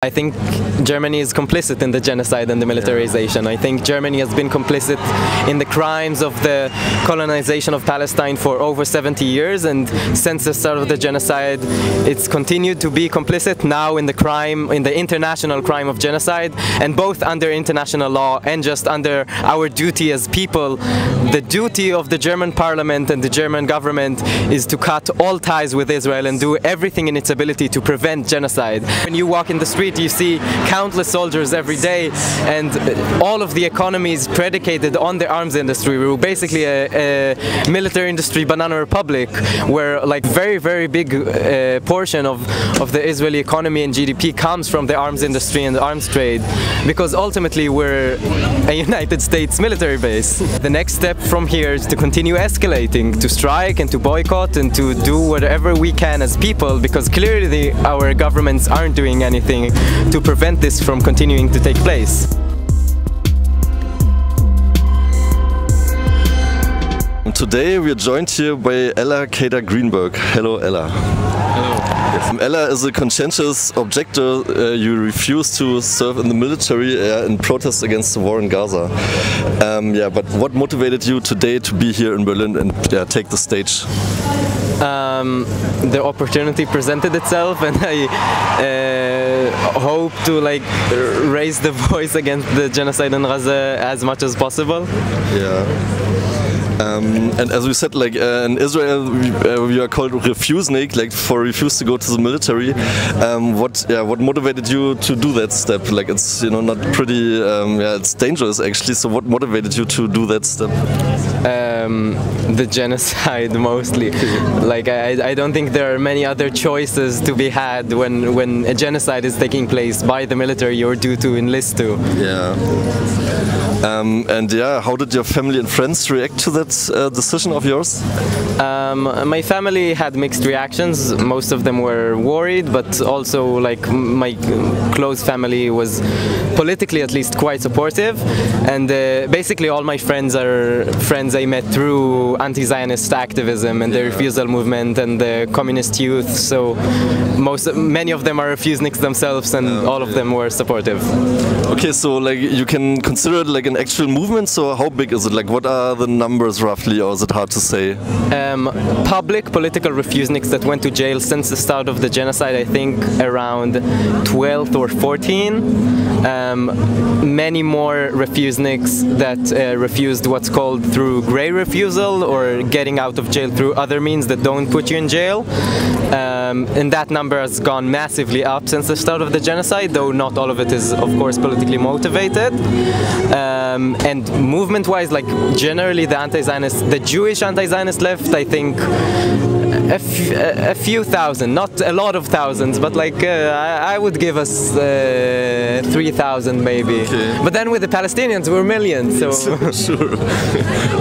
I think Germany is complicit in the genocide and the militarization. I think Germany has been complicit in the crimes of the colonization of Palestine for over 70 years, and since the start of the genocide it's continued to be complicit now in the crime, in the international crime of genocide, and both under international law and just under our duty as people. The duty of the German parliament and the German government is to cut all ties with Israel and do everything in its ability to prevent genocide. When you walk in the street, you see countless soldiers every day, and all of the economy is predicated on the arms industry. We're basically a military industry banana republic, where like very big portion of the Israeli economy and GDP comes from the arms industry and the arms trade, because ultimately we're a United States military base. The next step from here is to continue escalating, to strike and to boycott and to do whatever we can as people, because clearly our governments aren't doing anything to prevent this from continuing to take place. Today we are joined here by Ella Keidar Greenberg. Hello, Ella. Hello. Yes. Ella is a conscientious objector. You refuse to serve in the military in protest against the war in Gaza. Yeah, but what motivated you today to be here in Berlin and take the stage? The opportunity presented itself, and I hope to raise the voice against the genocide in Gaza as much as possible. Yeah. And as we said, in Israel, we are called Refusenik, for refuse to go to the military. What motivated you to do that step? It's not pretty. It's dangerous actually. So what motivated you to do that step? The genocide mostly. I don't think there are many other choices to be had when a genocide is taking place by the military you're due to enlist to. Yeah. And how did your family and friends react to that decision of yours? My family had mixed reactions. Most of them were worried, but also my close family was politically at least quite supportive. And basically all my friends are friends I met through anti-Zionist activism and the refusal movement and the communist youth. So many of them are refuseniks themselves, and all of them were supportive. Okay, so you can consider it an actual movement. So how big is it? What are the numbers roughly, or is it hard to say? Public political refuseniks that went to jail since the start of the genocide, I think around 12 or 14. Many more refuseniks that refused what's called through grey refusal, or getting out of jail through other means that don't put you in jail. And that number has gone massively up since the start of the genocide, though not all of it is of course politically motivated. And movement-wise, generally the Jewish anti-Zionist left, I think a few thousand, not a lot of thousands, but I would give us 3,000 maybe. Okay. But then with the Palestinians we're millions, so sure.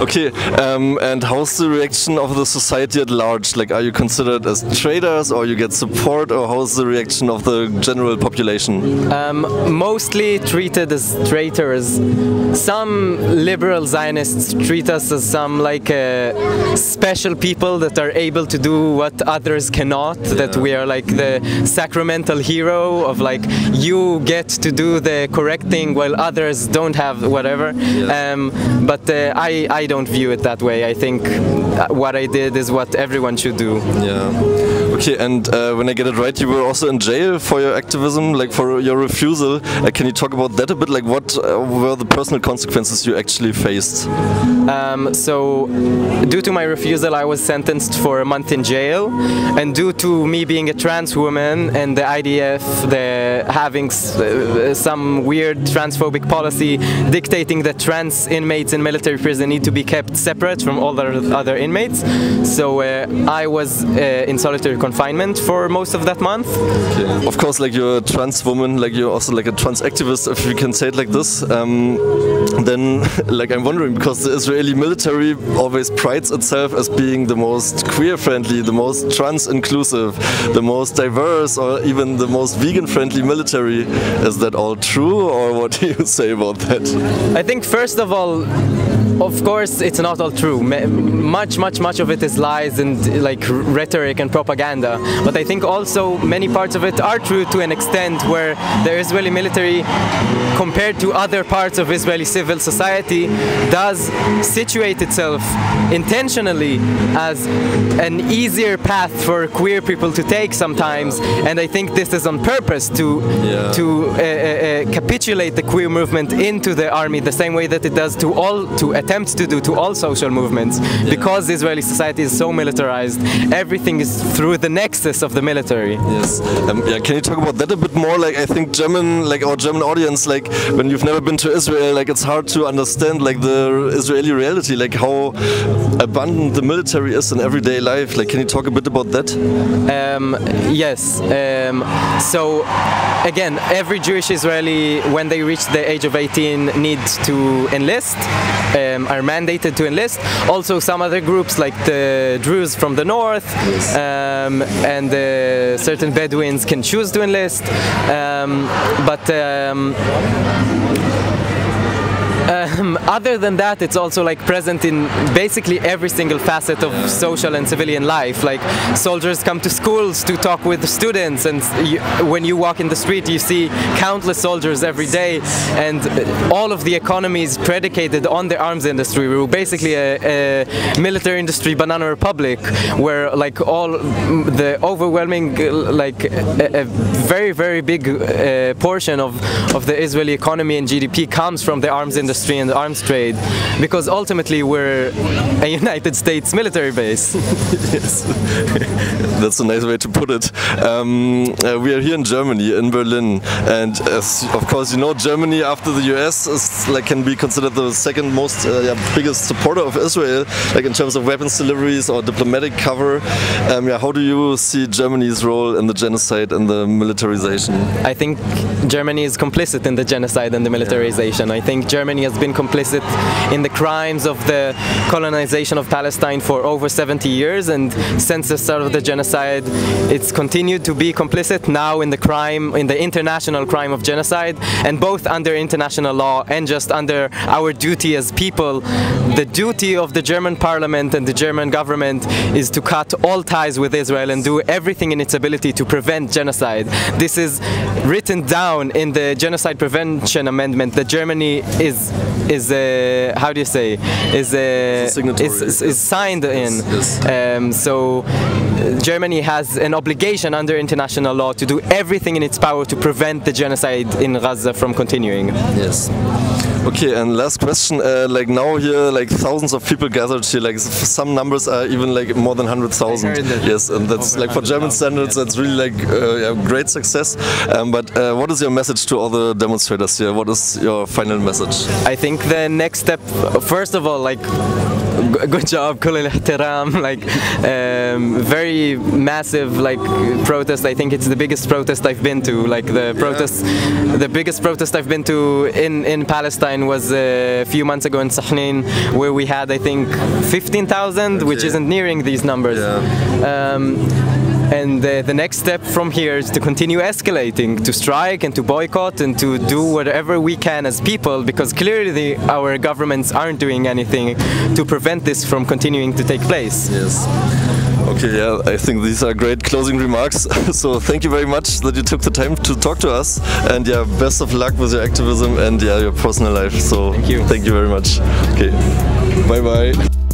Okay, and how's the reaction of the society at large? Are you considered as traitors, or you get support, or how's the reaction of the general population? Mostly treated as traitors. Some liberal Zionists treat us as some special people that are able to do what others cannot, that we are the sacramental hero of you get to do the correct thing while others don't have whatever. But I don't view it that way. I think what I did is what everyone should do. Yeah. Okay, and when I get it right, you were also in jail for your activism, for your refusal. Can you talk about that a bit? What were the personal consequences you actually faced? So, due to my refusal, I was sentenced for a month in jail, and due to me being a trans woman and the IDF having some weird transphobic policy dictating that trans inmates in military prison need to be kept separate from all the other inmates, so I was in solitary confinement for most of that month. Okay. Of course, you're a trans woman, you're also a trans activist, if you can say it like this. Then I'm wondering, because the Israeli military always prides itself as being the most queer-friendly, the most trans-inclusive, the most diverse, or even the most vegan-friendly military. Is that all true, or what do you say about that? I think first of all, of course, it's not all true. Much of it is lies and rhetoric and propaganda. propaganda. But I think also many parts of it are true to an extent, where the Israeli military, compared to other parts of Israeli civil society, does situate itself intentionally as an easier path for queer people to take sometimes, and I think this is on purpose to capitulate the queer movement into the army, the same way that it does to attempt to do to all social movements. Because Israeli society is so militarized, everything is through the nexus of the military. Yes. Yeah. Can you talk about that a bit more? Like, I think our German audience, like when you've never been to Israel, like it's hard to understand like the Israeli reality, like how abundant the military is in everyday life. Like, can you talk a bit about that? Yes. So again, every Jewish Israeli, when they reach the age of 18, need to enlist, are mandated to enlist. Also some other groups like the Druze from the north, and certain Bedouins can choose to enlist, other than that, it's also like present in basically every single facet of social and civilian life. Like, soldiers come to schools to talk with the students, and when you walk in the street you see countless soldiers every day, and all of the economy is predicated on the arms industry. We're basically a military industry banana republic, where like all the overwhelming, like a very, very big portion of the Israeli economy and GDP comes from the arms industry and the arms trade, because ultimately we're a United States military base. Yes. That's a nice way to put it. We are here in Germany, in Berlin, and of course, you know, Germany after the US is can be considered the second most biggest supporter of Israel, like in terms of weapons deliveries or diplomatic cover. How do you see Germany's role in the genocide and the militarization? I think Germany is complicit in the genocide and the militarization. I think Germany has been complicit in the crimes of the colonization of Palestine for over 70 years, and since the start of the genocide it's continued to be complicit now in the international crime of genocide, and both under international law and just under our duty as people. The duty of the German parliament and the German government is to cut all ties with Israel and do everything in its ability to prevent genocide. This is written down in the Genocide Prevention Amendment that Germany is how do you say, is signed in. Yes. So Germany has an obligation under international law to do everything in its power to prevent the genocide in Gaza from continuing. Yes. Okay, and last question, like now here, like thousands of people gathered here, like some numbers are even like more than 100,000. Yes, and that's like for German standards, that's really like great success. But what is your message to all the demonstrators here? What is your final message? I think the next step, first of all, like, good job, كل الاحترام, like very massive like protest. I think it's the biggest protest I've been to. Like the biggest protest I've been to in Palestine was a few months ago in Sahnin, where we had, I think, 15,000, which isn't nearing these numbers. And the next step from here is to continue escalating, to strike and to boycott and to do whatever we can as people, because clearly our governments aren't doing anything to prevent this from continuing to take place. Yes. Okay, yeah, I think these are great closing remarks. So thank you very much that you took the time to talk to us, and yeah, best of luck with your activism and your personal life. So thank you. Thank you very much. Okay, bye bye.